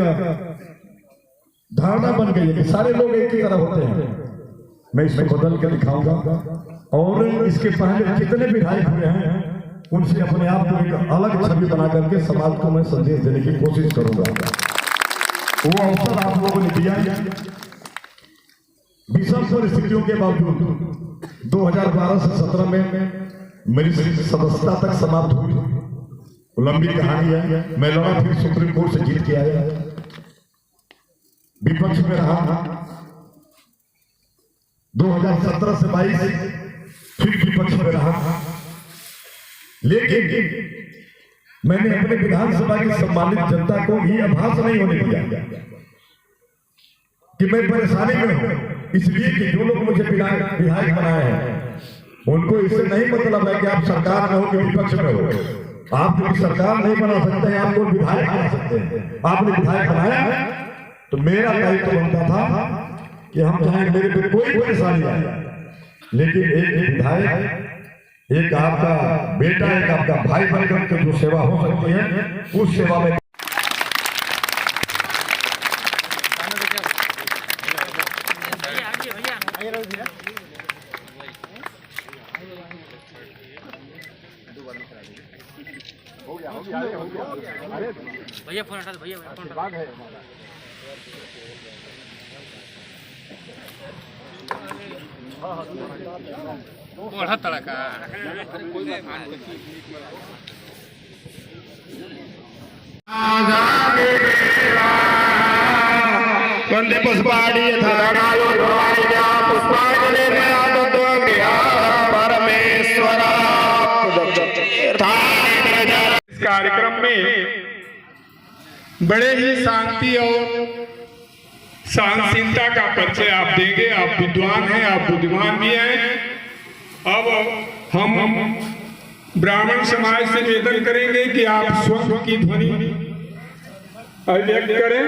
धारणा बन गई है कि सारे लोग एक ही तरह होते हैं, मैं इसमें बदल कर दिखाऊंगा। और इसके पहले जितने विधायक हुए हैं उनसे अपने आप को एक अलग छवि बना करके समाज को मैं संदेश देने की कोशिश करूंगा। वो अवसर आप लोगों ने दिया। विषम परिस्थितियों के बावजूद 2012 से 17 में मेरी सदस्यता तक समाप्त हुई। लंबी कहानी है, मैं लड़ा, फिर सुप्रीम कोर्ट से जीत के आया, विपक्ष में रहा। 2017 से 22 फिर विपक्ष में रहा, लेकिन मैंने अपने विधानसभा की सम्मानित जनता को ये आभास नहीं होने दिया कि मैं परेशानी में हूं, इसलिए कि जो लोग मुझे विधायक बनाए हैं उनको इससे नहीं मतलब है कि आप सरकार में हो कि विपक्ष में हो। आप जो सरकार नहीं बना सकते हैं, आप कोई विधायक बना सकते हैं। आपने विधायक बनाया तो मेरा दायित्व बनता था कि हम चाहे मेरे पे कोई परेशानी आए, लेकिन एक विधायक, एक आपका बेटा, एक आपका भाई बनकर के जो सेवा हो सकती है, उस सेवा में भैया फोन हटा दो, भैया फोन हटा बाग है हमारा। बढ़ा तड़का वंदे पुष्पाणि पुष्पांजलि परमेश्वर। इस कार्यक्रम में बड़े ही शांति और सहनशीलता का परिचय आप देंगे। आप विद्वान हैं, आप बुद्धिमान भी हैं। अब हम ब्राह्मण समाज से निवेदन करेंगे कि आप स्वर की ध्वनि अभिव्यक्त करें।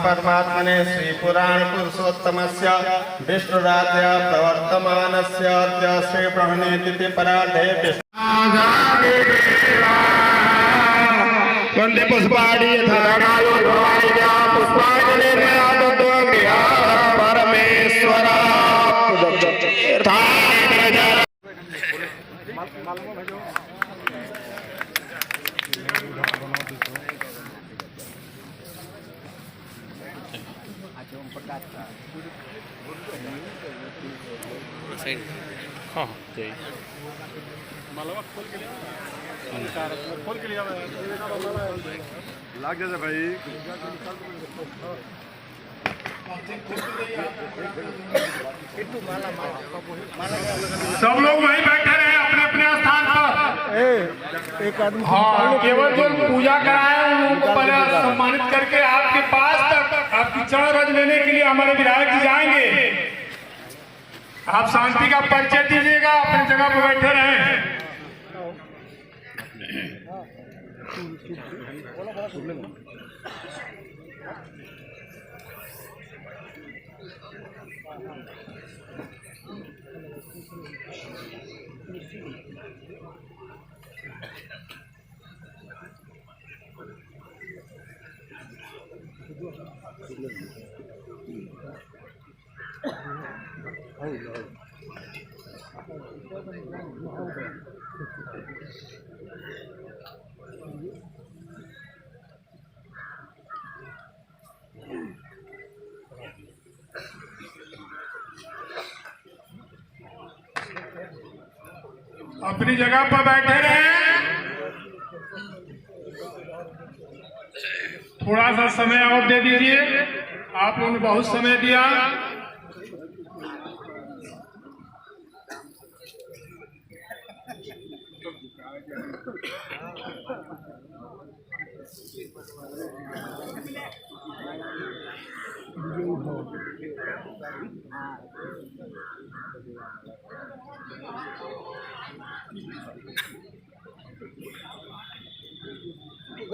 परमात्मने श्री पुराण पुरुषोत्तमस्य विष्णुराध्या प्रवर्तमानस्य श्री ब्रह्मणे तिथि पराधे वंदे पुष्पाणि पुष्पांजलि परमेश्वर। हाँ लाग जाता भाई। सब लोग वहीं बैठे रहे अपने अपने स्थान पर। एक आदमी हाँ, केवल जो पूजा कराए उन लोगों को पहले सम्मानित करके आपके पास तक आपकी चरण रज लेने के लिए हमारे विधायक जी जाएंगे। आप शांति का परिचय दीजिएगा, अपनी जगह पर बैठे रहें। अपनी जगह पर बैठे रहे। थोड़ा सा समय और दे दीजिए, आप लोगों ने बहुत समय दिया।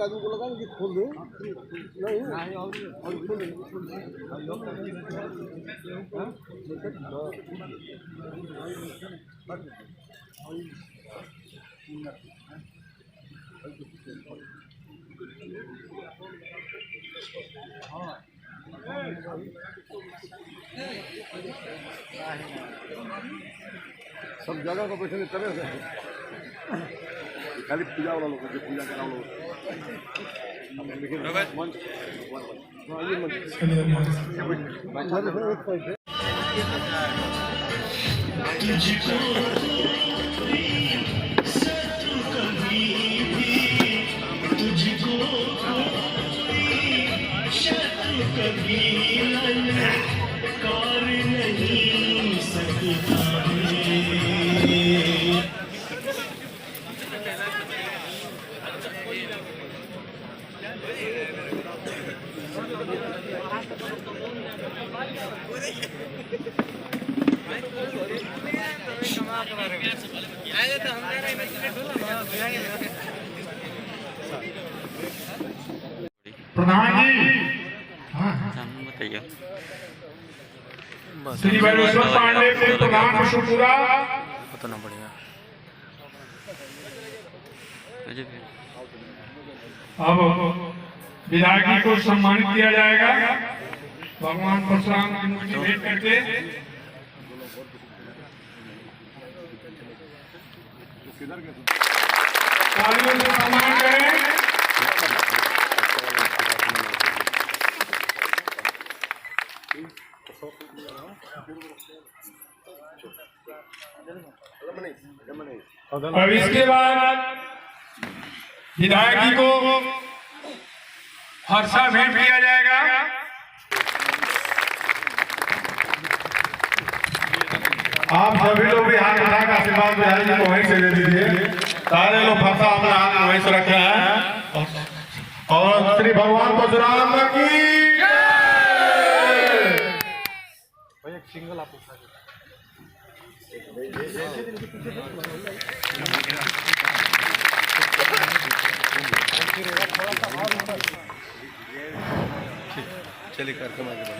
को लगा कि खोल दे नहीं सब जगह को बैठे तरह से खाली पूजा वाला लोग पूजा करा लोग प्रधान जी, बताइए। श्री वैश्वर पांडे के प्रधान विष्णुपुरा बताना पड़ेगा। अब विधायक जी को सम्मानित किया जाएगा भगवान परशुराम की मूर्ति भेंट करके। तालियों से सम्मान करें। अब इसके बाद विधायक जी को हर्षा भेंट किया जाएगा। आप सभी लोग भी हाथ उठा कर आशीर्वाद विधायक जी को वहीं से दे दीजिए। सारे लोग फरसा अपना हाथ वहीं से रखे हैं और श्री भगवान परशुराम की एक सिंगल आप उठा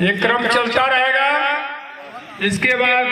ये क्रम चलता रहेगा। इसके बाद